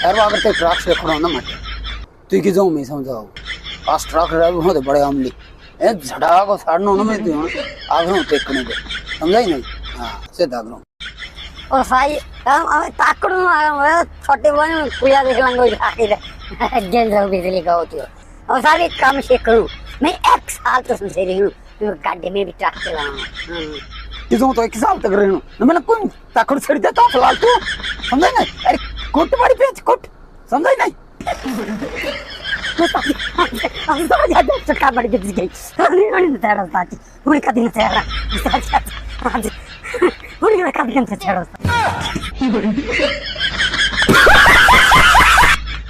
सर्व अगर ते ट्रक से खड़ा ना मत तू की जाऊं मैं समझाओ पास ट्रक ड्राइवर होते बड़े अमली ए झड़ा को साड़नो न में दियो आगरो टेकने दे समझाई नहीं हां सीधा करो और साई हम ताकड़ छोटे बन पूजा देख लंगो आखिर गेल जाओ बिजली का होती और सारे काम से करूं मैं 1 साल तो समझ रही हूं गाड़ी में भी ट्रक चलाऊं किसों तो 1 साल तक रहनो न मैंने कौन ताकड़ छड़ दे तो फिलहाल तू समझाई नहीं अरे कोट बड़ी पेच कोट समझाई नहीं हम तो ज्यादा चक्का बड़ी गिर गई नहीं तेरा साथी उन्हें कभी नहीं तेरा उन्हें कभी नहीं तेरा